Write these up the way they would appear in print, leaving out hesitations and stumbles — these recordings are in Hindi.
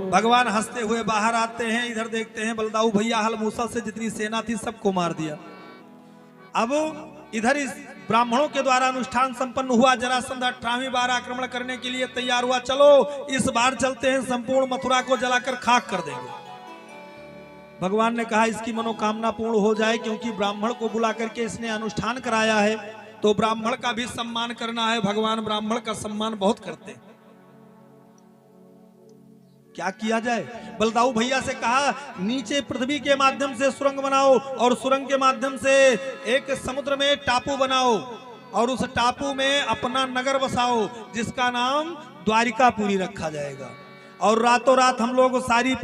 भगवान हंसते हुए बाहर आते हैं, इधर देखते हैं बलदाऊ भैया हल मूसल से जितनी सेना थी सबको मार दिया। अब इधर इस ब्राह्मणों के द्वारा अनुष्ठान संपन्न हुआ। जरासंध 18वीं बार आक्रमण करने के लिए तैयार हुआ। चलो इस बार चलते हैं, संपूर्ण मथुरा को जलाकर खाक कर देंगे। भगवान ने कहा इसकी मनोकामना पूर्ण हो जाए, क्योंकि ब्राह्मण को बुला करके इसने अनुष्ठान कराया है, तो ब्राह्मण का भी सम्मान करना है। भगवान ब्राह्मण का सम्मान बहुत करते हैं। क्या किया जाए? बलदाऊ भैया से कहा नीचे पृथ्वी के माध्यम से सुरंग बनाओ और सुरंग के माध्यम से एक समुद्र में टापू बनाओ और उस टापू में अपना नगर बसाओ जिसका नाम द्वारिकापुरी रखा जाएगा। और रातों रात हम लोग सारी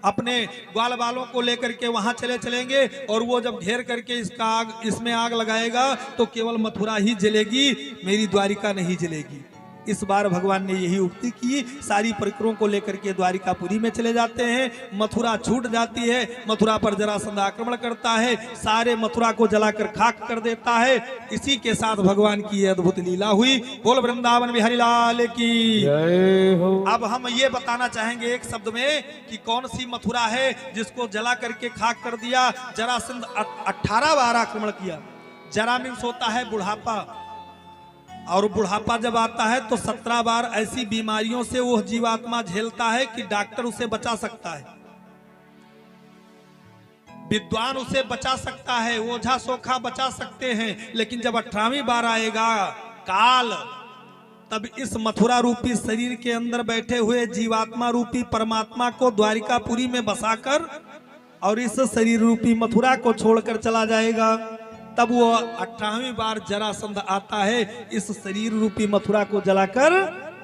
अपने ग्वाल बालों को लेकर के वहां चलेंगे और वो जब घेर करके इसमें आग लगाएगा तो केवल मथुरा ही जलेगी, मेरी द्वारिका नहीं जलेगी। इस बार भगवान ने यही उक्ति की। सारी परिक्रों को लेकर के द्वारिकापुरी में चले जाते हैं। मथुरा छूट जाती है। मथुरा पर जरासंध आक्रमण करता है, सारे मथुरा को जलाकर खाक कर देता है। इसी के साथ भगवान की अद्भुत लीला हुई। बोल वृंदावन बिहारी लाल की जय हो। अब हम ये बताना चाहेंगे एक शब्द में कि कौन सी मथुरा है जिसको जला करके खाक कर दिया। जरासंध 18 बार आक्रमण किया। जरा मीन्स होता है बुढ़ापा, और बुढ़ापा जब आता है तो 17 बार ऐसी बीमारियों से वो जीवात्मा झेलता है कि डॉक्टर उसे बचा सकता है, विद्वान उसे बचा सकता है, ओझा सोखा बचा सकते हैं। लेकिन जब 18वीं बार आएगा काल, तब इस मथुरा रूपी शरीर के अंदर बैठे हुए जीवात्मा रूपी परमात्मा को द्वारिकापुरी में बसाकर और इस शरीर रूपी मथुरा को छोड़कर चला जाएगा। तब वो 18वीं बार जरासंध आता है, इस शरीर रूपी मथुरा को जलाकर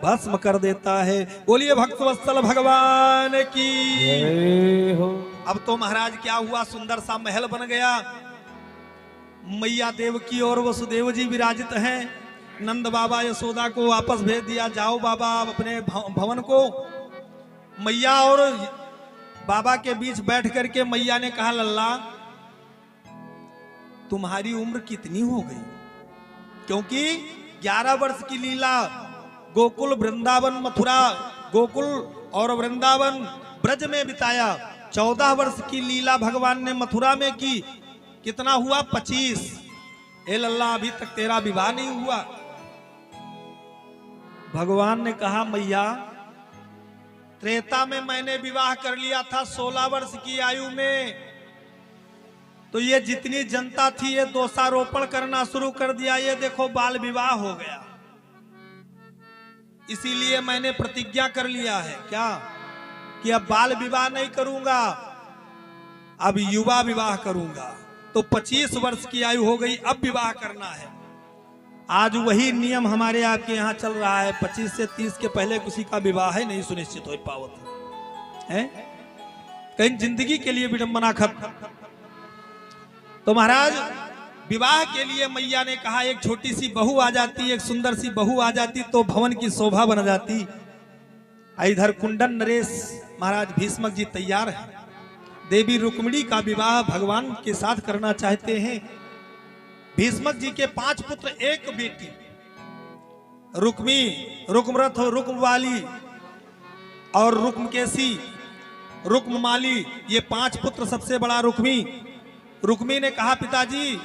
भस्म कर देता है। बोलिए भक्त वत्सल भगवान की हो। अब तो महाराज क्या हुआ, सुंदर सा महल बन गया। मैया देवकी और वसुदेव जी विराजित हैं। नंद बाबा यशोदा को वापस भेज दिया, जाओ बाबा आप अपने भवन को। मैया और बाबा के बीच बैठ करके मैया ने कहा लल्ला तुम्हारी उम्र कितनी हो गई? क्योंकि 11 वर्ष की लीला गोकुल वृंदावन मथुरा गोकुल और वृंदावन ब्रज में बिताया। 14 वर्ष की लीला भगवान ने मथुरा में की। कितना हुआ? 25। ए लल्ला अभी तक तेरा विवाह नहीं हुआ। भगवान ने कहा मैया त्रेता में मैंने विवाह कर लिया था 16 वर्ष की आयु में, तो ये जितनी जनता थी ये दोषारोपण करना शुरू कर दिया। ये देखो बाल विवाह हो गया। इसीलिए मैंने प्रतिज्ञा कर लिया है क्या कि अब बाल विवाह नहीं करूंगा, अब युवा विवाह करूंगा। तो 25 वर्ष की आयु हो गई, अब विवाह करना है। आज वही नियम हमारे आपके यहाँ चल रहा है। 25 से 30 के पहले किसी का विवाह नहीं सुनिश्चित हो पावत है। कहीं जिंदगी के लिए विडंबना खत्म। तो महाराज विवाह के लिए मैया ने कहा एक छोटी सी बहू आ जाती, एक सुंदर सी बहू आ जाती तो भवन की शोभा बन जाती। इधर कुंदन नरेश महाराज भीष्मक जी तैयार हैं। देवी रुक्मिणी का विवाह भगवान के साथ करना चाहते हैं। भीष्मक जी के 5 पुत्र, एक बेटी रुक्मी, रुक्मरथ, रुक्मवाली और रुक्मकेशी, रुक्ममाली, ये 5 पुत्र। सबसे बड़ा रुक्मी। रुक्मी ने कहा पिताजी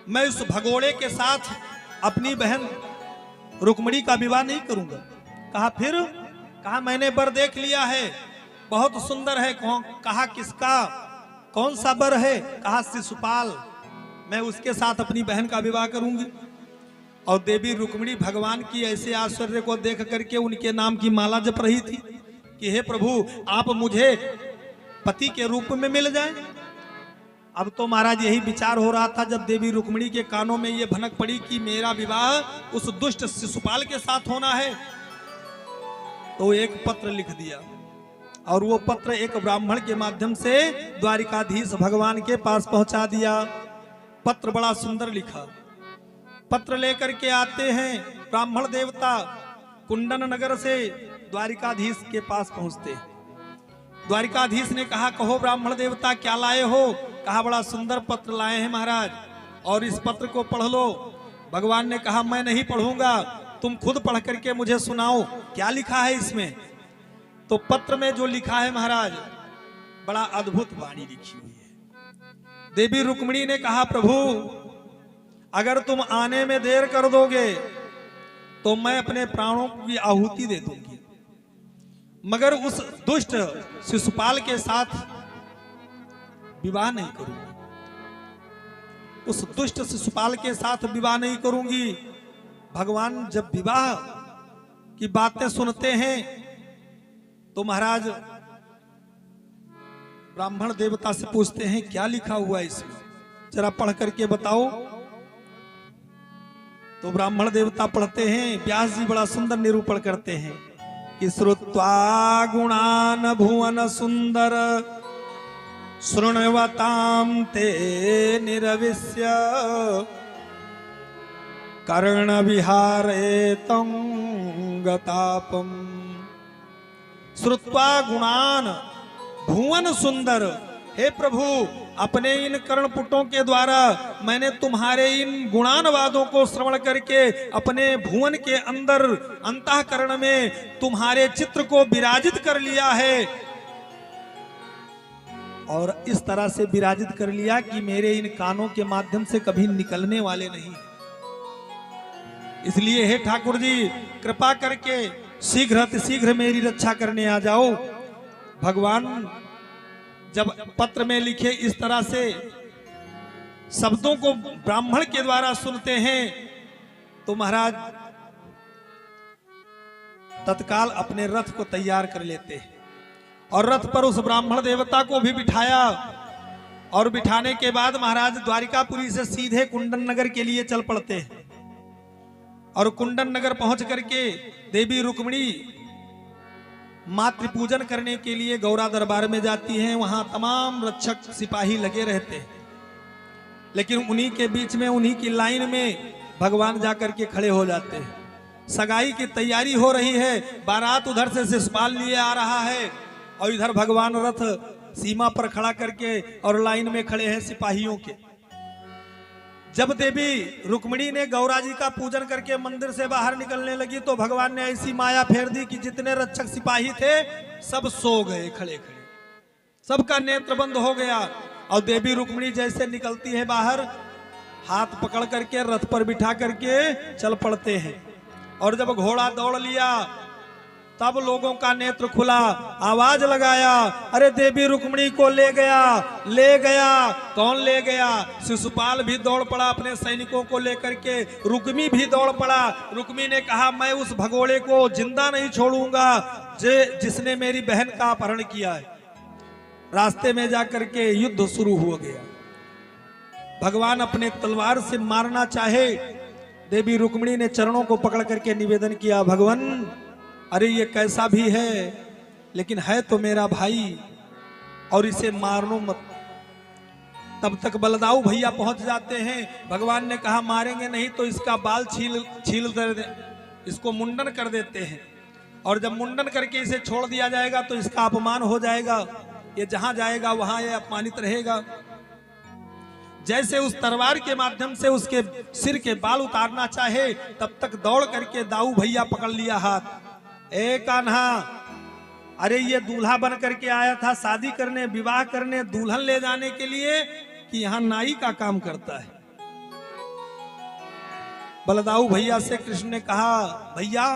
मैं उस भगोड़े के साथ अपनी बहन रुक्मिणी का विवाह नहीं करूंगा। कहा फिर? कहा मैंने वर देख लिया है, बहुत सुंदर है। कहा किसका? कौन सा वर है? कहा शिशुपाल, मैं उसके साथ अपनी बहन का विवाह करूंगी। और देवी रुक्मिणी भगवान की ऐसे आश्चर्य को देख करके उनके नाम की माला जप रही थी कि हे प्रभु आप मुझे पति के रूप में मिल जाएं। अब तो महाराज यही विचार हो रहा था जब देवी रुक्मिणी के कानों में ये भनक पड़ी कि मेरा विवाह उस दुष्ट शिशुपाल के साथ होना है। तो एक पत्र लिख दिया और वो पत्र एक ब्राह्मण के माध्यम से द्वारिकाधीश भगवान के पास पहुंचा दिया। पत्र बड़ा सुंदर लिखा। पत्र लेकर के आते हैं ब्राह्मण देवता, कुंदन नगर से द्वारिकाधीश के पास पहुंचते। द्वारिकाधीश ने कहा कहो ब्राह्मण देवता क्या लाए हो? कहा बड़ा सुंदर पत्र लाए हैं महाराज, और इस पत्र को पढ़ लो। भगवान ने कहा मैं नहीं पढ़ूंगा, तुम खुद पढ़ करके मुझे सुनाओ क्या लिखा है इसमें। तो पत्र में जो लिखा है महाराज, बड़ा अद्भुत वाणी लिखी हुई है। देवी रुक्मिणी ने कहा, प्रभु अगर तुम आने में देर कर दोगे तो मैं अपने प्राणों की आहुति दे दूंगी, मगर उस दुष्ट शिशुपाल के साथ विवाह नहीं करूंगी, उस दुष्ट शिशुपाल के साथ विवाह नहीं करूंगी। भगवान जब विवाह की बातें सुनते हैं तो महाराज ब्राह्मण देवता से पूछते हैं, क्या लिखा हुआ है इसमें, जरा पढ़ करके बताओ। तो ब्राह्मण देवता पढ़ते हैं, व्यास जी बड़ा सुंदर निरूपण करते हैं कि श्रुत्वा गुणान भुवन सुंदर शृण्वतां ते निरविश्य कर्ण विहारे तं गतापम। श्रुत्वा गुणान भुवन सुंदर, हे प्रभु अपने इन कर्णपुटों के द्वारा मैंने तुम्हारे इन गुणानवादों को श्रवण करके अपने भुवन के अंदर अंतःकरण में तुम्हारे चित्र को विराजित कर लिया है, और इस तरह से विराजित कर लिया कि मेरे इन कानों के माध्यम से कभी निकलने वाले नहीं। इसलिए हे ठाकुर जी कृपा करके शीघ्र अतिशीघ्र मेरी रक्षा करने आ जाओ। भगवान जब पत्र में लिखे इस तरह से शब्दों को ब्राह्मण के द्वारा सुनते हैं तो महाराज तत्काल अपने रथ को तैयार कर लेते हैं और रथ पर उस ब्राह्मण देवता को भी बिठाया, और बिठाने के बाद महाराज द्वारिकापुरी से सीधे कुंडन नगर के लिए चल पड़ते हैं। और कुंडन नगर पहुंच करके देवी रुक्मिणी मातृ पूजन करने के लिए गौरा दरबार में जाती हैं। वहां तमाम रक्षक सिपाही लगे रहते हैं, लेकिन उन्हीं के बीच में, उन्हीं की लाइन में भगवान जाकर के खड़े हो जाते हैं। सगाई की तैयारी हो रही है, बारात उधर से शिशुपाल लिए आ रहा है और इधर भगवान रथ सीमा पर खड़ा करके और लाइन में खड़े हैं सिपाहियों के। जब देवी रुक्मिणी ने गौरा जी का पूजन करके मंदिर से बाहर निकलने लगी तो भगवान ने ऐसी माया फेर दी कि जितने रक्षक सिपाही थे सब सो गए, खड़े खड़े सबका नेत्र बंद हो गया। और देवी रुक्मिणी जैसे निकलती है बाहर, हाथ पकड़ करके रथ पर बिठा करके चल पड़ते हैं। और जब घोड़ा दौड़ लिया तब लोगों का नेत्र खुला, आवाज लगाया, अरे देवी रुक्मिणी को ले गया, ले गया। कौन ले गया? शिशुपाल भी दौड़ पड़ा अपने सैनिकों को लेकर के, रुक्मी भी दौड़ पड़ा। रुक्मी ने कहा, मैं उस भगोड़े को जिंदा नहीं छोड़ूंगा जिसने मेरी बहन का अपहरण किया है। रास्ते में जाकर के युद्ध शुरू हो गया। भगवान अपने तलवार से मारना चाहे, देवी रुक्मिणी ने चरणों को पकड़ करके निवेदन किया, भगवान अरे ये कैसा भी है लेकिन है तो मेरा भाई, और इसे मारनो मत। तब तक बलदाऊ भैया पहुंच जाते हैं। भगवान ने कहा, मारेंगे नहीं तो इसका बाल छील दे, इसको मुंडन कर देते हैं, और जब मुंडन करके इसे छोड़ दिया जाएगा तो इसका अपमान हो जाएगा, ये जहां जाएगा वहां ये अपमानित रहेगा। जैसे उस तलवार के माध्यम से उसके सिर के बाल उतारना चाहे, तब तक दौड़ करके दाऊ भैया पकड़ लिया हाथ। ए कान्हा, अरे ये दूल्हा बन करके आया था शादी करने, विवाह करने, दुल्हन ले जाने के लिए, कि यहां नाई का काम करता है। बलदाऊ भैया से कृष्ण ने कहा, भैया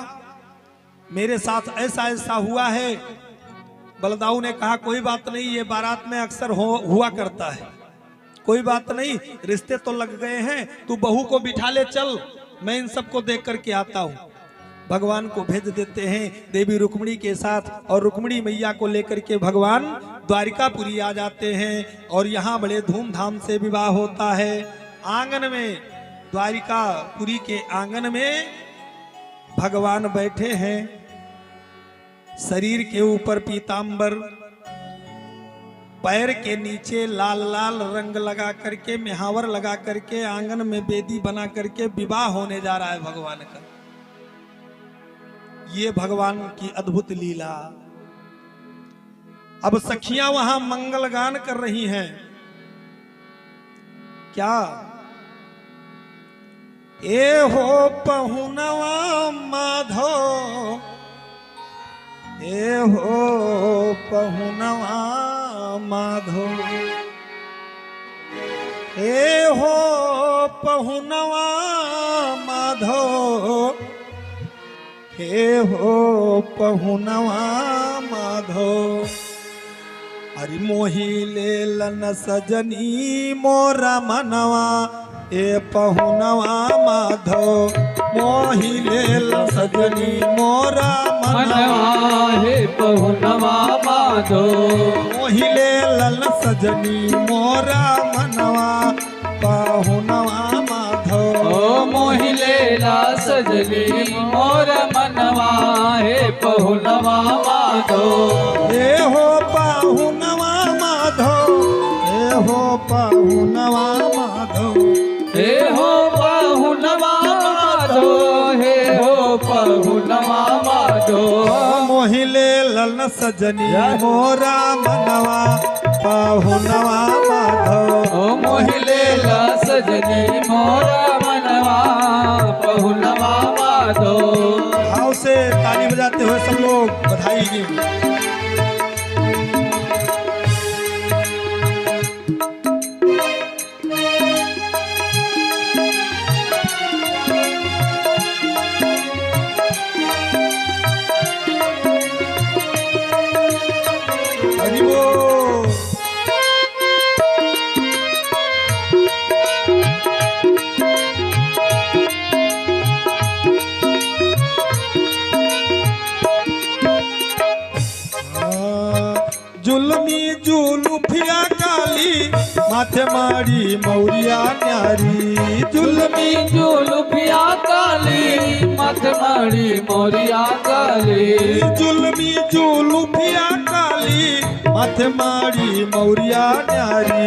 मेरे साथ ऐसा ऐसा हुआ है। बलदाऊ ने कहा, कोई बात नहीं, ये बारात में अक्सर हुआ करता है, कोई बात नहीं, रिश्ते तो लग गए हैं, तू बहू को बिठा ले, चल मैं इन सबको देख करके आता हूं। भगवान को भेज देते हैं देवी रुक्मिणी के साथ, और रुक्मिणी मैया को लेकर के भगवान द्वारिकापुरी आ जाते हैं। और यहाँ बड़े धूमधाम से विवाह होता है। आंगन में, द्वारिकापुरी के आंगन में भगवान बैठे हैं, शरीर के ऊपर पीतांबर, पैर के नीचे लाल लाल रंग लगा करके, मेहावर लगा करके, आंगन में बेदी बना करके विवाह होने जा रहा है भगवान का। ये भगवान की अद्भुत लीला। अब सखियां वहां मंगल गान कर रही हैं। क्या? ए हो पहुनवा माधो, ए हो पहुनवा माधो, ए हो पहुनवा माधो, हे हो पहुनवा माधो। हरि मोही ले लन सजनी मोरा मनवा, ए पहुनवा माधो, मोही ले लन सजनी मोरा मनवा, हे पहुनवा माधो, मोही ले लन सजनी मोरा मनवा, पहुनवा माधो। ओ मोहि लेला सजनी मोर मनवा, हे पहुनवा माधो, हे हो पहुनवा माधो, हे हो पहुनवा माधो, हे हो पहुनवा माधो, हे हो पहुनवा माधो। मोहि ले लन सजनी मोरा मनवा, पहुनवा माधो। ओ मोहि लेला सजनी मोरा मनवा, पहुनवा माधो। भाव से ताली बजाते हुए सब लोग बधाई दी। हरि बोल। जुलमी जुलुफिया काली, माथे मारी मौरिया न्यारी, जुलमी जुलुफिया काली, मथ मारी मोरिया काली, जुलमी जुलुफिया काली, माथे मारी मौरिया न्यारी,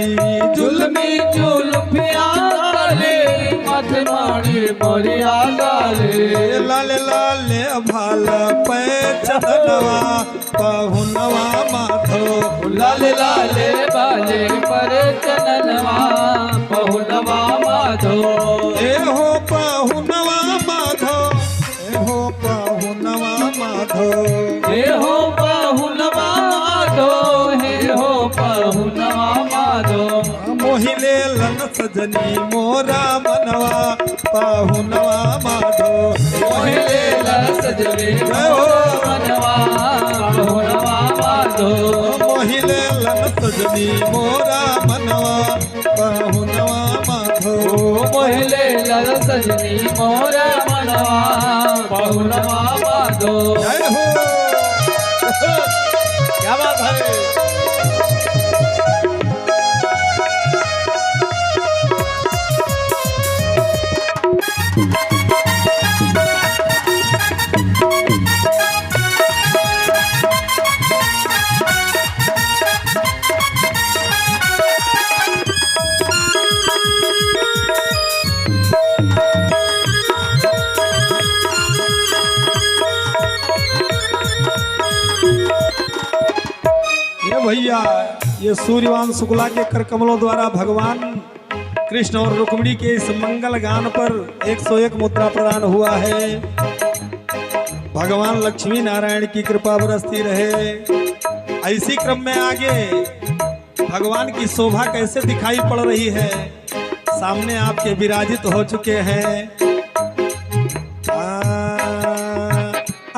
जुलमी जुलुफिया काली, मथ मारी मोरिया काली। लाले लाले भाल पे चढ़नवा, पहुनवा माधो। लाले लाले बाले पर चननवा, पहुनवा माधो। ए हो पहुनवा माधो, ए हो पहुनवा माधो। हे हो पहुनवा माधो, हे हो पहुनवा माधो। मोहि ले लन सजनी मोरा मनवा, पहुनवा माधो। मोहि लेला सजनी मोरा मनवा, पहुनवा माधो। मोहि ले लन सजनी मोरा मनवा, पहुनवा माधो। मोहि लेला सजनी मोरा मनवा, पहुनवा माधो। जय हो। क्या बात है। भैया ये सूर्यवान शुक्ला के कर कमलों द्वारा भगवान कृष्ण और रुक्मिणी के इस मंगल गान पर 101 मुद्रा प्रदान हुआ है। भगवान लक्ष्मी नारायण की कृपा बरसती रहे। ऐसी क्रम में आगे भगवान की शोभा कैसे दिखाई पड़ रही है, सामने आपके विराजित हो चुके हैं।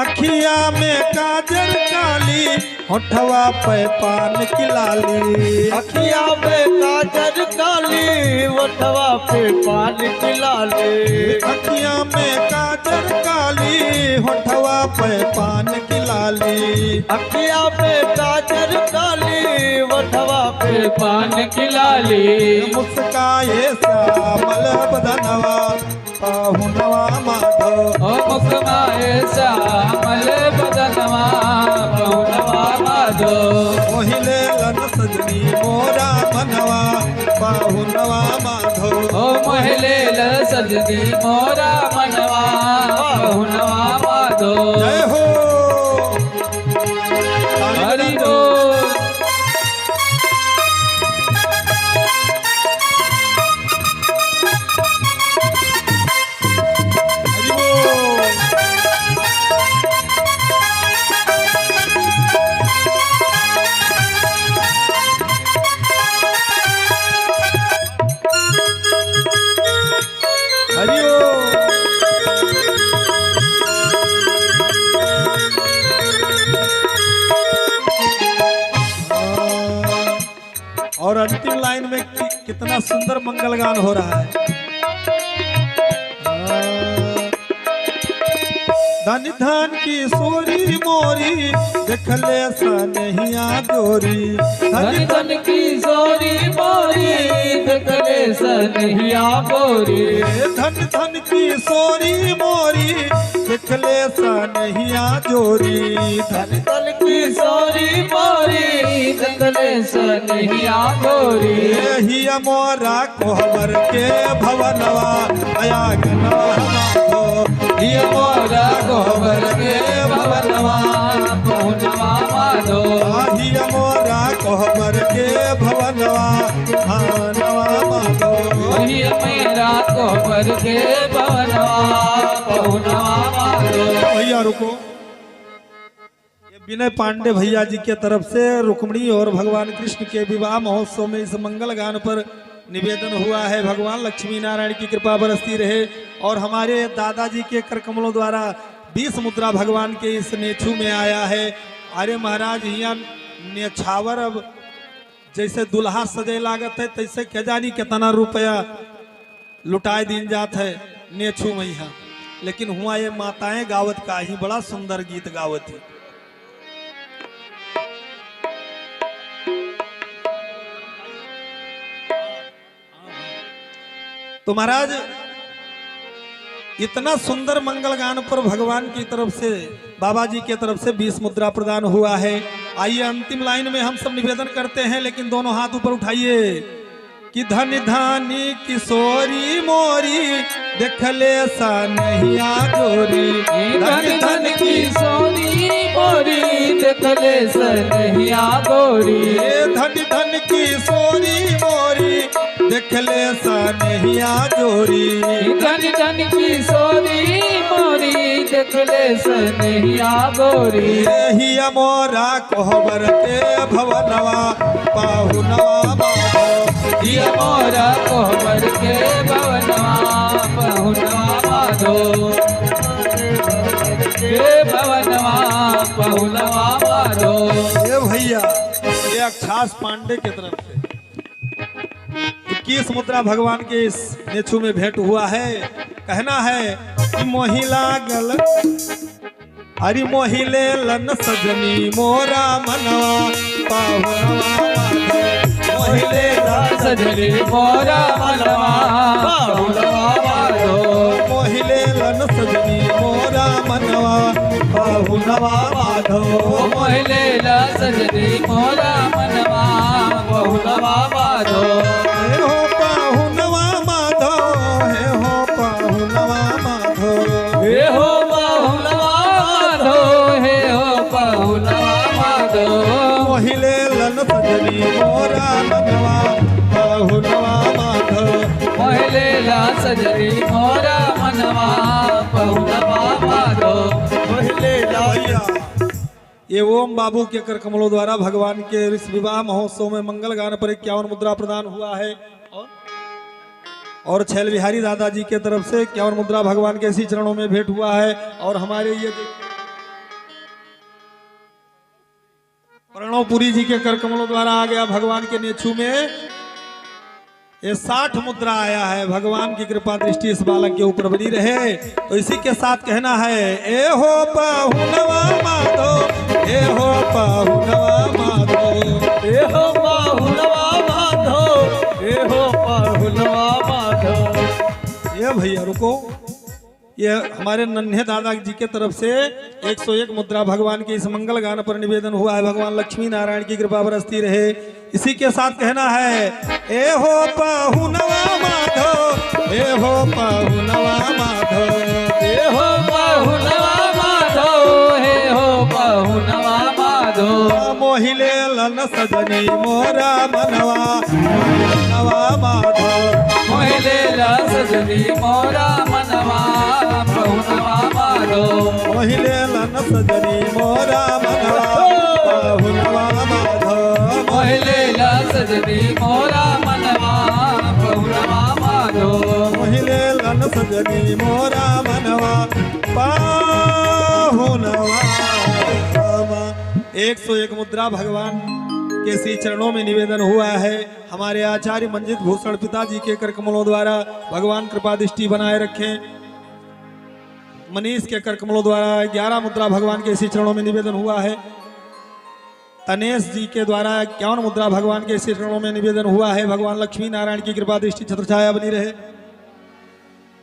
अखिया में काजल काली, होठवा पे पान की लाली, अखिया पे काजल काली, होठवा पे पान की लाली। अखिया में काजल काली, होठवा पे पान की लाली, अखिया पे काजल काली, होठवा पे पान की लाली। मुस्काए श्यामल बदनवा, पहुनवा माधो। ओ मुस्काए श्यामल बदनवा, पहुनवा माधो। मोहि ले लन सजनी मोरा मनवा, पहुनवा माधो। ओ मोहि लेला सजनी मोरा मनवा, पहुनवा माधो। जय हो। हरि बोल। हरि बोल। और अंतिम लाइन में कितना सुंदर मंगल गान हो रहा है। धन धन की सोरी मोरी देखले सनहिया गोरी, धन धन की सोरी मोरी देखले सनहिया गोरी, धन धन की सोरी मोरी देखले सनहिया जोरी, धन धन की सोरी मोरी देखले सनहिया गोरी। हिया मोरा कोहबर के भवनवा आया गनवा माधो, हिया मोरा कोहबर के भवनवा पहुनवा माधो, हिया मोरा कोहबर के भवनवा भानवा माधो, हिया मेरा कोहबर के भवनवा पहुनवा माधो। भैया रुको, ये विनय पांडे भैया जी के तरफ से रुक्मिणी और भगवान कृष्ण के विवाह महोत्सव में इस मंगल गान पर निवेदन हुआ है। भगवान लक्ष्मी नारायण की कृपा बरसती रहे और हमारे दादाजी के कर कमलों द्वारा 20 मुद्रा भगवान के इस नेछू में आया है। अरे महाराज यहाँ नेछावर अब जैसे दुल्हा सजे लागत है तैसे क्या जानी कितना रुपया लुटाए दिन जात है नेछू में यहाँ, लेकिन हुआ ये माताएं गावत का ही बड़ा सुंदर गीत गावत है। तो महाराज इतना सुंदर मंगल गान पर भगवान की तरफ से बाबा जी की तरफ से 20 मुद्रा प्रदान हुआ है। आइए अंतिम लाइन में हम सब निवेदन करते हैं, लेकिन दोनों हाथ ऊपर उठाइए कि धन धानी किशोरी मोरी देखले सनहिया गोरी, धन धन की सोरी मोरी देखले सनहिया गोरी, धन धन की सोरी मोरी देखले सनहिया जोरी, धन धन की सोरी मोरी देखले सनहिया गोरी। हिया मोरा कोहबर के भवनवा पाहुनवा माधो, हिया मोरा कोहबर के भवनवा पहुनवा माधो, के भवनवा पहुनवा माधो। ये भैया ये अक्षास पांडे की तरफ से 21 मुद्रा भगवान के इस नेछू में भेंट हुआ है। कहना है कि मोहिला गल हरि मोहिले लन सजनी मोरा मनवा पाहुनवा माधो, मोहिले सजनी मोरा मनवा पहुनवा माधो, मोहिले लन सजनी मोरा मनवा पाहुनवा माधो, मोहिले सजनी मोरा मनवा पहुनवा माधो। हे हो पाहुनवा माधो, हे हो पाहुनवा माधो, हे हो पहुनवा माधो, हे हो पहुनवा माधो, मोहिले लन सजनी मोरा मनवा पाहुनवा माधो, मोहिले सजनी मोरा मनवा पहुनवा माधो। मोहिले भैया ये ओम बाबू के कर कमलों द्वारा भगवान के इस विवाह महोत्सव में मंगल गान पर 51 मुद्रा प्रदान हुआ है और छैल बिहारी दादाजी के तरफ से 51 मुद्रा भगवान के इसी चरणों में भेंट हुआ है। और हमारे ये प्रणवपुरी जी के कर कमलों द्वारा आ गया भगवान के नेछू में ये 60 मुद्रा आया है। भगवान की कृपा दृष्टि इस बालक के ऊपर बनी रहे। तो इसी के साथ कहना है ए हो पाहुनवा माधो, ए हो पाहुनवा माधो, हे हो पहुनवा माधो, हे हो पहुनवा माधो। ये भैया रुको, ये हमारे नन्हे दादा जी के तरफ से 101 मुद्रा भगवान के इस मंगल गान पर निवेदन हुआ है। भगवान लक्ष्मी नारायण की कृपा बरसती रहे। इसी के साथ कहना है ए हो पाहुनवा माधो, ए हो पाहुनवा माधो, हे हो पहुनवा माधो, हे हो पहुनवा माधो, मोहिले लन सजनी मोरा मनवा मनवा माधो, मोहिले सजनी मोरा मनवा पहुनवा माधो, मोहिले लन सजनी मोरा मनवा पाहुनवा माधो, मोहिले सजनी मोरा मनवा पहुनवा माधो, मोहिले लन सजनी मोरा मनवा पाहुनवा। 101 मुद्रा भगवान के श्री चरणों में निवेदन हुआ है। हमारे आचार्य मंजित भूषण पिताजी के कर कमलों द्वारा भगवान कृपा दृष्टि बनाए रखें। मनीष के कर कमलों द्वारा 11 मुद्रा भगवान के श्री चरणों में निवेदन हुआ है। तनेश जी के द्वारा 51 मुद्रा भगवान के श्री चरणों में निवेदन हुआ है। भगवान लक्ष्मी नारायण की कृपा दृष्टि छत्र छाया बनी रहे।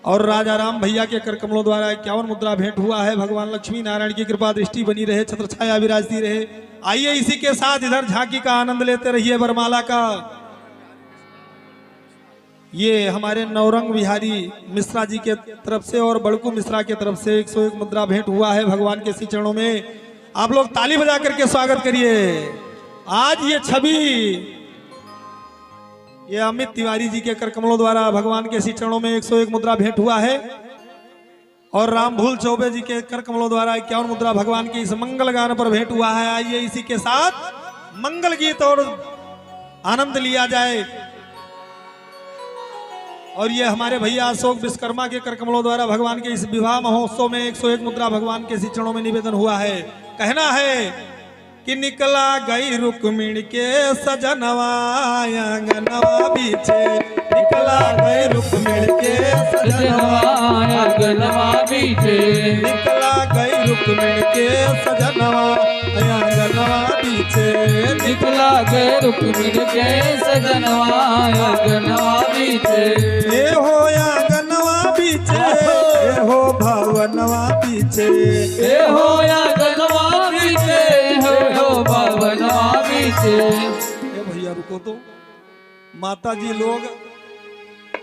और राजा राम भैया के कर कमलों द्वारा 51 मुद्रा भेंट हुआ है। भगवान लक्ष्मी नारायण की कृपा दृष्टि बनी रहे, छत्र छाया विराजती रहे। आइए इसी के साथ इधर झांकी का आनंद लेते रहिए वरमाला का। ये हमारे नौरंग बिहारी मिश्रा जी के तरफ से और बड़कू मिश्रा के तरफ से 101 मुद्रा भेंट हुआ है भगवान के श्री चरणों में। आप लोग ताली बजा करके स्वागत करिए। आज ये छवि ये अमित तिवारी जी के कर कमलों द्वारा भगवान के श्री चरणों में 101 मुद्रा भेंट हुआ है। और रामभूल चौबे जी के कर कमलों द्वारा 51 मुद्रा भगवान के इस मंगल गान पर भेंट हुआ है। आइए इसी के साथ मंगल गीत और आनंद लिया जाए। और ये हमारे भैया अशोक विश्वकर्मा के कर कमलों द्वारा भगवान के इस विवाह महोत्सव में 101 मुद्रा भगवान के श्री चरणों में निवेदन हुआ है। कहना है कि निकला गई रुक्मिणी के सजनवा आंगनवा बीचे, निकला गई रुक्मिणी के सजनवा आंगनवा बीचे, निकला गई रुक्मिणी के सजनवा आंगनवा बीचे, निकला गए रुक्मिणी के सजनवा आंगनवा बीचे। ए हो आंगनवा बीचे, ए हो भवनवा बीचे, ए हो आंगनवा बीचे, हो भवनवा बीचे। ए भैया रुको तो, माता जी लोग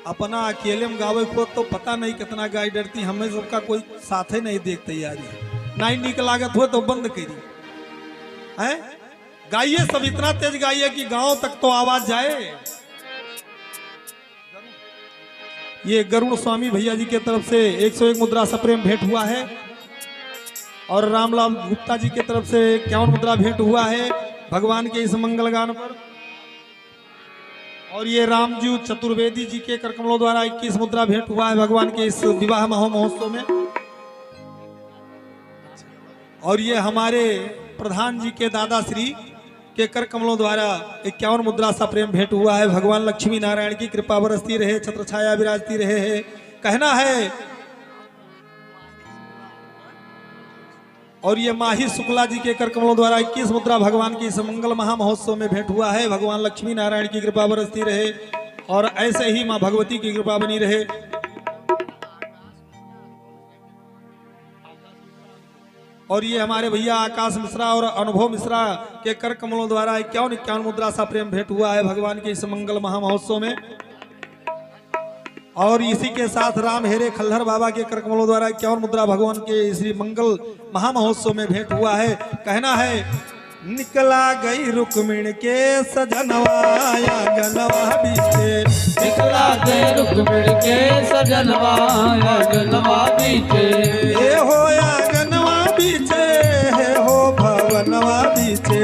अपना अकेले में गावे को तो पता नहीं कितना गाय डरती, हमें सबका कोई साथे नहीं देख तैयारी नहीं निक लागत हो तो बंद करी है। गाइए सब इतना तेज गाइए कि गांव तक तो आवाज जाए। ये गरुड़ स्वामी भैया जी के तरफ से 101 मुद्रा सप्रेम भेंट हुआ है। और रामलाल गुप्ता जी के तरफ से 51 मुद्रा भेंट हुआ है भगवान के इस मंगल गान पर। और ये रामजी चतुर्वेदी जी के कर कमलों द्वारा 21 मुद्रा भेंट हुआ है भगवान के इस विवाह महोत्सव में। और ये हमारे प्रधान जी के दादा श्री के कर कमलों द्वारा 51 मुद्रा सा प्रेम भेंट हुआ है। भगवान लक्ष्मी नारायण की कृपा बरसती रहे, छत्र छाया विराजती रहे है। कहना है और ये माही शुक्ला जी के कर कमलों द्वारा 21 मुद्रा भगवान की इस मंगल महा महोत्सव में भेंट हुआ है। भगवान लक्ष्मी नारायण की कृपा बरसती रहे और ऐसे ही मां भगवती की कृपा बनी रहे। और ये हमारे भैया आकाश मिश्रा और अनुभव मिश्रा के कर कमलों द्वारा 51 मुद्रा सा प्रेम भेंट हुआ है भगवान के इस मंगल महा महोत्सव में। और इसी के साथ राम हेरे खल्लर बाबा के कर कमलों द्वारा 51 मुद्रा भगवान के श्री मंगल महा महोत्सव में भेंट हुआ है। कहना है निकला गई रुक्मिणी के सजनवा आंगनवा बीचे, निकला गए रुक्मिणी के सजनवा आंगनवा बीचे। हे हो आंगनवा बीचे, हे हो भवनवा बीचे,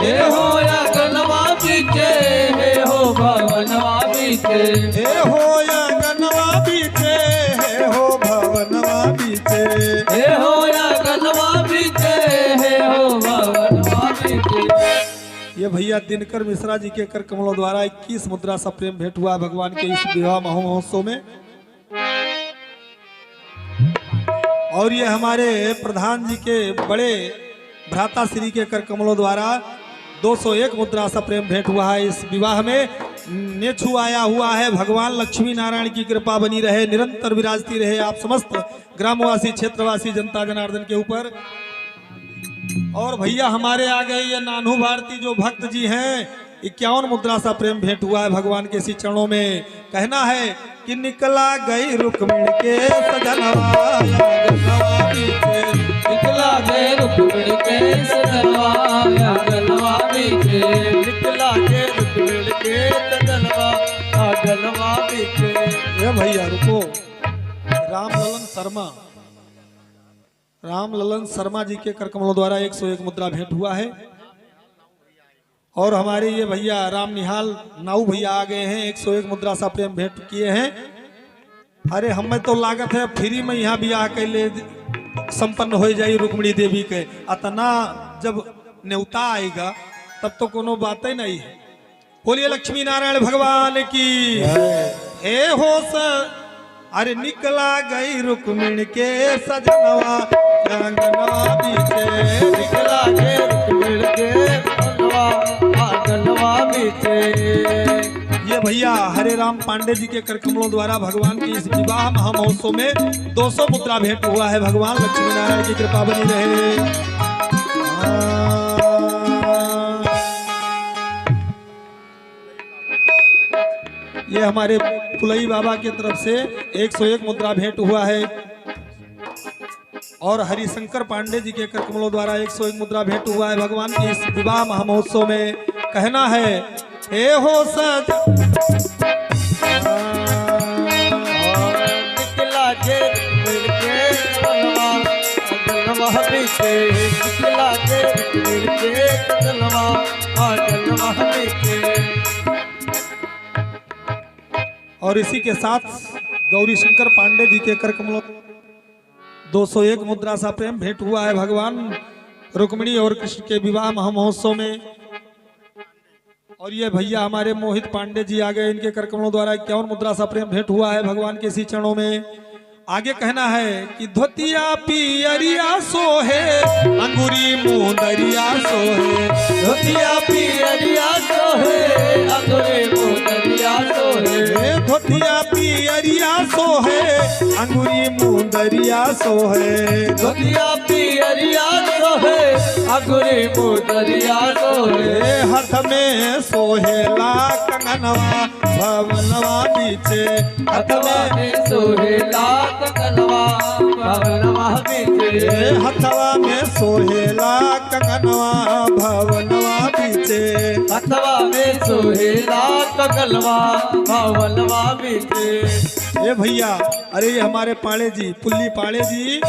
हे हो आंगनवा बीचे, हे हो भवनवा बीचे। हे हो आंगनवा बीचे, हे हो भवनवा बीचे। हे हो आंगनवा बीचे, हे हो भवनवा बीचे। ये भैया दिनकर मिश्रा जी के कर कमलों द्वारा 21 मुद्रा सा प्रेम भेंट हुआ भगवान के इस विवाह महोत्सव में। और ये हमारे प्रधान जी के बड़े भ्राता श्री के कर कमलों द्वारा 201 मुद्रा सा प्रेम भेंट हुआ है इस विवाह में। नेछु आया हुआ है। भगवान लक्ष्मी नारायण की कृपा बनी रहे, निरंतर विराजती रहे आप समस्त ग्रामवासी क्षेत्रवासी जनता जनार्दन के ऊपर। और भैया हमारे आ गए ये नानू भारती जो भक्त जी हैं, 51 मुद्रा सा प्रेम भेंट हुआ है भगवान के श्री चरणों में। कहना है कि निकला गई रुक्मिणी के सजनवा आंगनवा बीचे, निकला गए रुक्मिणी के सजनवा आंगनवा बीचे। निकला के रुक्मिणी के सजनवा आंगनवा बीचे। ये भैया रुको, राम ललन शर्मा जी के कर कमलों द्वारा 101 मुद्रा भेंट हुआ है। और हमारे ये भैया राम निहाल नाऊ भैया आ गए हैं, 101 मुद्रा सा प्रेम भेंट किए हैं। अरे हमें तो लागत है फ्री में यहाँ ब्याह के लिए संपन्न हो जाए रुक्मिणी देवी के। अतना जब न्योता आएगा तब तो कोनो बात ही नहीं है। बोलिए लक्ष्मी नारायण भगवान की। हे होश अरे निकला गई रुक्मिण के सजनवा अंगनवा बीचे, निकला के रुक्मिण के सजनवा आंगनवा बीचे। ये भैया हरे राम पांडे जी के कर कमलों द्वारा भगवान की इस विवाह महामहोत्सव में 200 मुद्रा भेंट हुआ है। भगवान लक्ष्मी नारायण की कृपा बनी रहे। ये हमारे फुलई बाबा की तरफ से 101 मुद्रा भेंट हुआ है और हरिशंकर पांडे जी के कर कमलों द्वारा 101 मुद्रा भेंट हुआ है। भगवान की इस विवाह महामहोत्सव में कहना है हे हो सज निकला के रुक्मिण के सजनवा आंगनवा बीचे, निकला के रुक्मिण के सजनवा आंगनवा बीचे। और इसी के साथ गौरी शंकर पांडे जी के कर कमलों 201 मुद्रा सा प्रेम भेंट हुआ है। भगवान रुक्मिणी और कृष्ण के विवाह महामहोत्सव में। और ये भैया हमारे मोहित पांडे जी आ गए, इनके कर कमलों द्वारा 51 मुद्रा सा प्रेम भेंट हुआ है भगवान के इसी चरणों में। आगे कहना है कि धोतिया पियरिया सोहे अंगूरी मुंदरिया सोहे, धोतिया पियरिया सोहे अंगूरी मुंदरिया सोहे, धोतिया पियरिया सोहे अंगूरी मुंदरिया सोहे, धोतिया पियरिया सोहे अंगूरी मुंदरिया सोहे। हाथ में सोहेला कंगनवा भवनवा बीचे, हाथ में सोहेला कंगनवा भवनवा बीचे, हथवा में सोहेला कंगनवा भवनवा बीचे, हथवा में सोहेला कंगनवा भवनवा बीचे। ये भैया अरे ये हमारे पाड़े जी पुल्ली पाड़े जी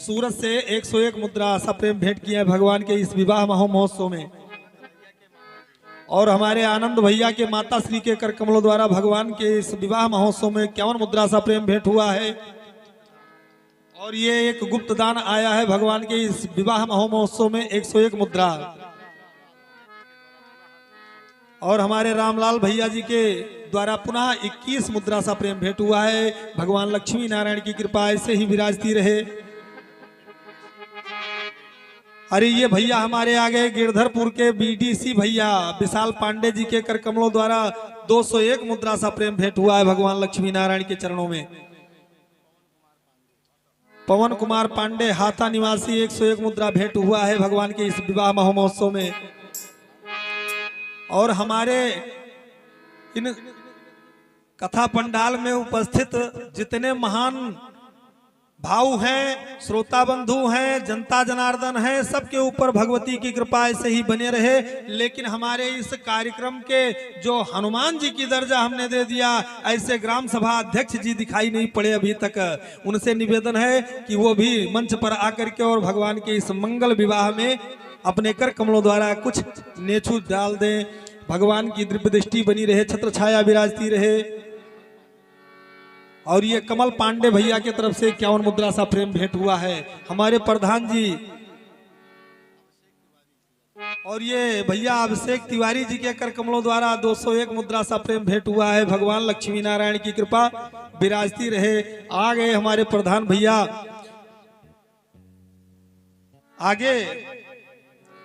सूरत से 101 मुद्रा सा प्रेम भेंट किया है भगवान के इस विवाह महोत्सव में। और हमारे आनंद भैया के माता श्री के कर कमलों द्वारा भगवान के इस विवाह महोत्सव में 51 मुद्रा सा प्रेम भेंट हुआ है। और ये एक गुप्त दान आया है भगवान के इस विवाह महोत्सव में 101 मुद्रा। और हमारे रामलाल भैया जी के द्वारा पुनः 21 मुद्रा सा प्रेम भेंट हुआ है। भगवान लक्ष्मी नारायण की कृपा ऐसे ही विराजती रहे। अरे ये भैया हमारे आगे गिरधरपुर के बीडीसी भैया विशाल पांडे जी के कर कमलों द्वारा 201 मुद्रा सा प्रेम भेंट हुआ है भगवान लक्ष्मी नारायण के चरणों में। पवन कुमार पांडे हाथा निवासी 101 मुद्रा भेंट हुआ है भगवान के इस विवाह महोत्सव में। और हमारे इन कथा पंडाल में उपस्थित जितने महान भाव हैं, श्रोता बंधु हैं, जनता जनार्दन हैं, सबके ऊपर भगवती की कृपा ऐसे ही बने रहे। लेकिन हमारे इस कार्यक्रम के जो हनुमान जी की दर्जा हमने दे दिया, ऐसे ग्राम सभा अध्यक्ष जी दिखाई नहीं पड़े अभी तक। उनसे निवेदन है कि वो भी मंच पर आकर के और भगवान के इस मंगल विवाह में अपने कर कमलों द्वारा कुछ नेछू डाल दें। भगवान की दिव्य दृष्टि बनी रहे, छत्र छाया विराजती रहे। और ये कमल पांडे भैया की तरफ से 51 मुद्रा सा प्रेम भेंट हुआ है हमारे प्रधान जी। और ये भैया अभिषेक तिवारी जी के कर कमलों द्वारा 201 मुद्रा सा प्रेम भेंट हुआ है। भगवान लक्ष्मी नारायण की कृपा विराजती रहे। आ गए हमारे प्रधान भैया आगे,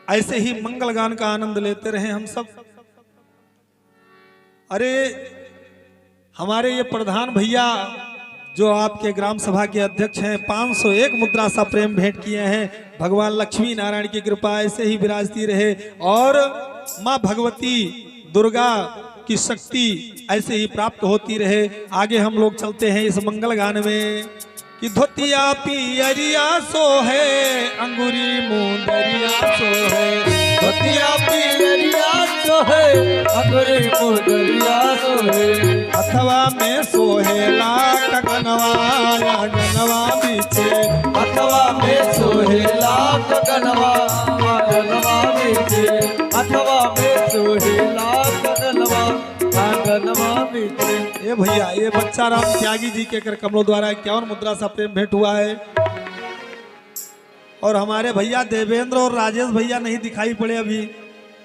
ऐसे ही मंगल गान का आनंद लेते रहे हम सब। अरे हमारे ये प्रधान भैया जो आपके ग्राम सभा के अध्यक्ष हैं 501 मुद्रा सा प्रेम भेंट किए हैं। भगवान लक्ष्मी नारायण की कृपा ऐसे ही विराजती रहे और माँ भगवती दुर्गा की शक्ति ऐसे ही प्राप्त होती रहे। आगे हम लोग चलते हैं इस मंगल गान में कि धोतिया पियरिया सो है अंगूरी मुंदरिया सो है, धोतिया पियरिया सोहे अंगूरी मुंदरिया सोहे, अथवा में सोहेला कंगनवा आंगनवा बीचे, अथवा में सोहेला कंगनवा आंगनवा बीचे, अथवा में सोहेला कंगनवा आंगनवा बीचे। ये भैया ये बच्चा राम त्यागी जी के कर कमलों द्वारा 51 मुद्रा सा प्रेम भेंट हुआ है। और हमारे भैया देवेंद्र और राजेश भैया नहीं दिखाई पड़े अभी।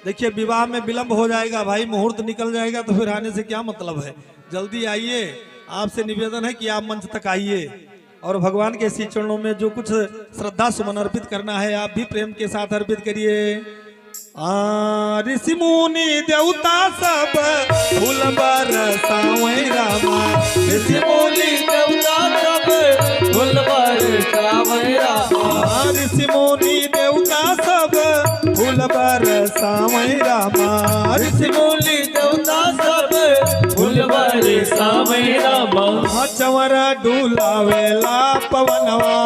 देखिए विवाह में विलंब हो जाएगा भाई, मुहूर्त निकल जाएगा तो फिर आने से क्या मतलब है। जल्दी आइए, आपसे निवेदन है कि आप मंच तक आइए और भगवान के श्री चरणों में जो कुछ श्रद्धा सुमन अर्पित करना है आप भी प्रेम के साथ अर्पित करिए। ऋषि मुनि देवता सब फूल बरसावे रामा, ऋषि मुनि देवता सब फूल बरसावे रामा, ऋषि मुनि देवता सब फूल बरसावे रामा, ऋषि मुनि देवता सब फूल बरसावे रामा, चवर डुलावेला पवनवा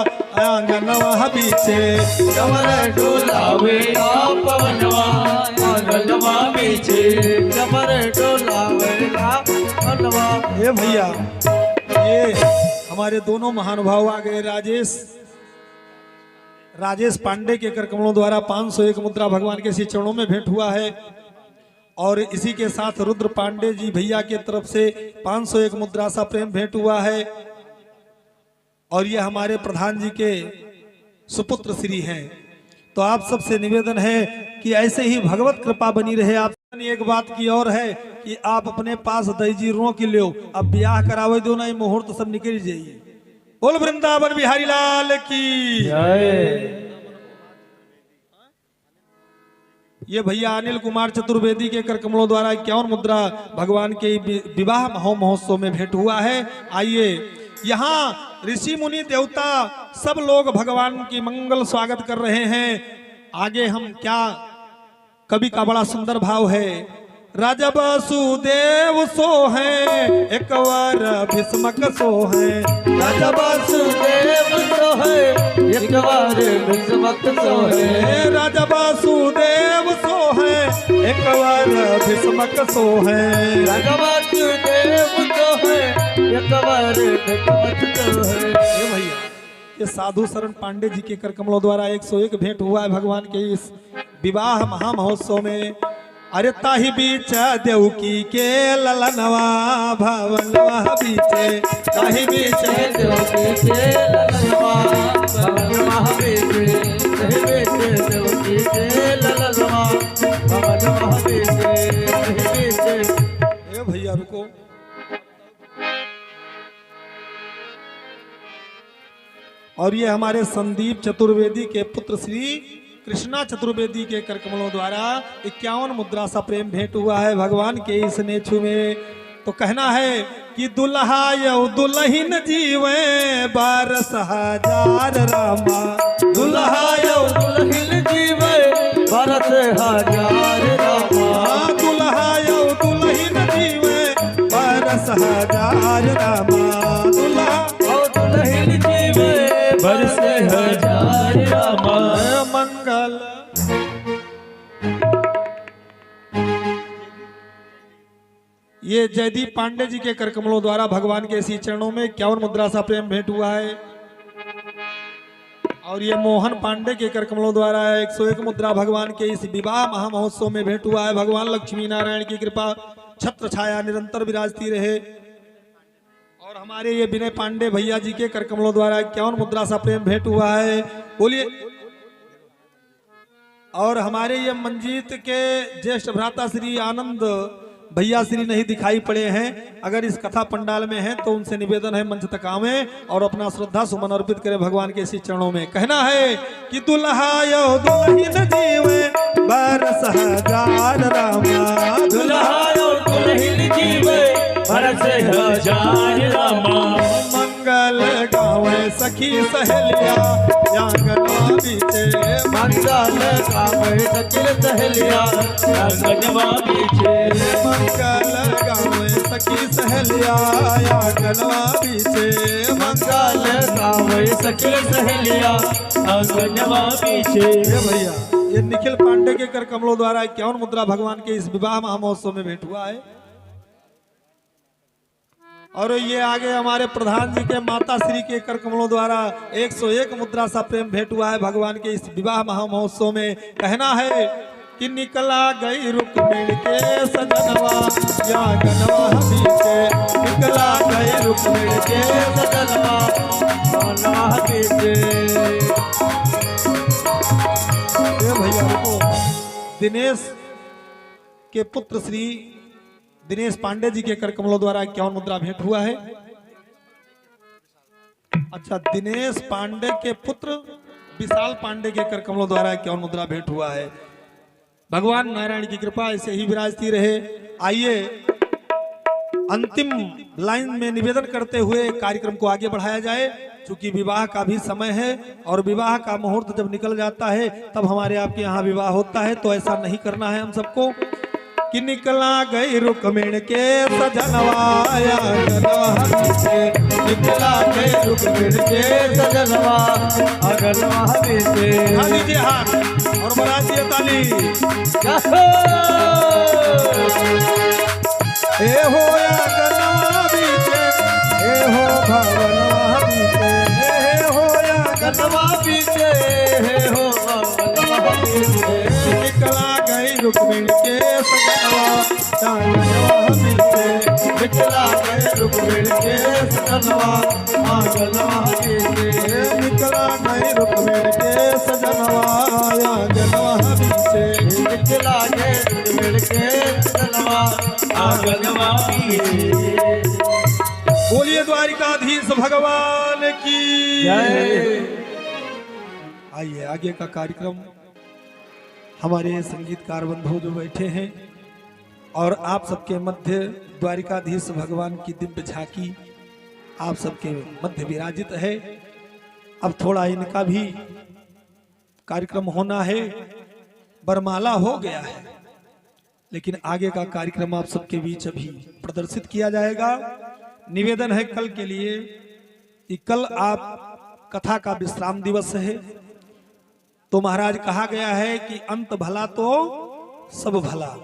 आंगनवा बीचे, चवर डोलावेला पवनवा आंगनवा बीचे, चवर डोलावेला पवनवा। ये भैया ये हमारे दोनों महानुभाव आ गए। राजेश पांडे के कर कमलों द्वारा 501 मुद्रा भगवान के श्री चरणों में भेंट हुआ है और इसी के साथ रुद्र पांडे जी भैया के तरफ से 501 मुद्रा सा प्रेम भेंट हुआ है और ये हमारे प्रधान जी के सुपुत्र श्री हैं। तो आप सबसे निवेदन है कि ऐसे ही भगवत कृपा बनी रहे। आप एक बात की और है कि आप अपने पास दईजी रो की लो, अब ब्याह करावे दो ना, मुहूर्त सब निकल जाइए। बोल वृंदावन बिहारी लाल की जय। ये भैया अनिल कुमार चतुर्वेदी के कर कमलों द्वारा 51 मुद्रा भगवान के विवाह महोत्सव में भेंट हुआ है। आइए, यहाँ ऋषि मुनि देवता सब लोग भगवान की मंगल स्वागत कर रहे हैं। आगे हम क्या, कवि का बड़ा सुंदर भाव है। राजा वासुदेव सो है एक बार भीष्मक सो है, राजा वासुदेव सो है एक बार भीष्मक सो है, राजा वासुदेव सो है एक बार भीष्मक सो है, राजा वासुदेव सो है एक बार भीष्मक सो है। ये भैया ये साधु शरण पांडे जी के कर कमलों द्वारा 101 भेंट हुआ है भगवान के इस विवाह महामहोत्सव में। अरे ताही बीच देवकी के ललनवा भवनवा बीचे, ताही बीच देवकी के ललनवा भवनवा बीचे, ताही बीच देवकी के ललनवा भवनवा बीचे, ताही बीच। ए भैया रुको, और ये हमारे संदीप चतुर्वेदी के पुत्र श्री कृष्णा चतुर्वेदी के कर कमलों द्वारा 51 मुद्रा सा प्रेम भेंट हुआ है भगवान के इस नेछु में। तो कहना है कि दुल्हा यौ दुल्हिन जीवे 12,000 रामा, दुल्हा यौ दुल्हिन जीवे 12,000 रामा, दुल्हा यौ दुल्हिन जीवे 12,000 रामा, दुल्हा यौ दुल्हिन जीवे 12,000 रामा। मंगल ये जयदीप पांडे जी के कर कमलों द्वारा भगवान के इसी चरणों में 51 मुद्रा सा प्रेम भेंट हुआ है और ये मोहन पांडे के कर कमलों द्वारा 101 मुद्रा भगवान के इस विवाह महामहोत्सव में भेंट हुआ है। भगवान लक्ष्मी नारायण की कृपा छत्र छाया निरंतर विराजती रहे। और हमारे ये विनय पांडे भैया जी के कर कमलों द्वारा 51 मुद्रा सा प्रेम भेंट हुआ है। बोलिए। और हमारे ये मंजीत के ज्येष्ठ भ्राता श्री आनंद भैया श्री नहीं दिखाई पड़े हैं, अगर इस कथा पंडाल में हैं तो उनसे निवेदन है मंच तक आवे और अपना श्रद्धा सुमन अर्पित करें भगवान के इसी चरणों में। कहना है कि दुल्हा यौ दुल्हिन जीवे 12,000 रामा, दुल्हा यौ दुल्हिन जीवे 12,000 रामा। मंगल गावे सखी सहेलिया आंगनवा बीचे, मंगल गावे सखी सहेलिया आंगनवा बीचे, मंगल गावे सखी सहेलिया आंगनवा बीचे, मंगल गावे सखी सहेलिया आंगनवा बीचे। ये भैया ये निखिल पांडे के कर कमलों द्वारा 51 मुद्रा भगवान के इस विवाह महामहोत्सव में भेंट हुआ है। और ये आगे हमारे प्रधान जी के माता श्री के कर कमलों द्वारा 101 मुद्रा सा प्रेम भेंट हुआ है भगवान के इस विवाह महामहोत्सव में। कहना है कि निकला गई रुक्मिणी के सजनवा या गनवा बीचे, निकला गई रुक्मिणी के सजनवा गनवा बीचे। ये भैया रुको, दिनेश के पुत्र श्री दिनेश पांडे जी के कर कमलों द्वारा 51 मुद्रा भेंट हुआ है। अच्छा, दिनेश पांडे के पुत्र विशाल पांडे के कर कमलों द्वारा 51 मुद्रा भेंट हुआ है। भगवान नारायण की कृपा ऐसे ही विराजती रहे। आइए अंतिम लाइन में निवेदन करते हुए कार्यक्रम को आगे बढ़ाया जाए, क्योंकि विवाह का भी समय है और विवाह का मुहूर्त जब निकल जाता है तब हमारे आपके यहाँ विवाह होता है। तो ऐसा नहीं करना है हम सबको कि निकला गई रुक्मिणी के सजनवाया गनवा से, निकला गई रुक्मिणी के सजनवा अगनवा से। हाँ दीजिए हाथ और बना दिए ताली। ए हो या गनवा बीते, ए हो भवनवा बीते, ए हो या गनवा बीते, हे हो गनवा बीते। निकला गई रुक्मिणी के सजनवा गनवा बीते, निकला गई रुक्मिणी के सजनवा गनवा बीते। निकला गई रुक्मिणी के सजनवा गनवा बीते। निकला गई रुक्मिणी के सजनवा गनवा बीते। बोलिए द्वारिकाधीश भगवान की जय। आइए आगे का कार्यक्रम हमारे संगीतकार बंधु जो बैठे हैं और आप सबके मध्य द्वारिकाधीश भगवान की दिव्य झांकी आप सबके मध्य विराजित है। अब थोड़ा इनका भी कार्यक्रम होना है, बरमाला हो गया है, लेकिन आगे का कार्यक्रम आप सबके बीच अभी प्रदर्शित किया जाएगा। निवेदन है कल के लिए कि कल आप कथा का विश्राम दिवस है, तो महाराज कहा गया है कि अंत भला तो सब भला।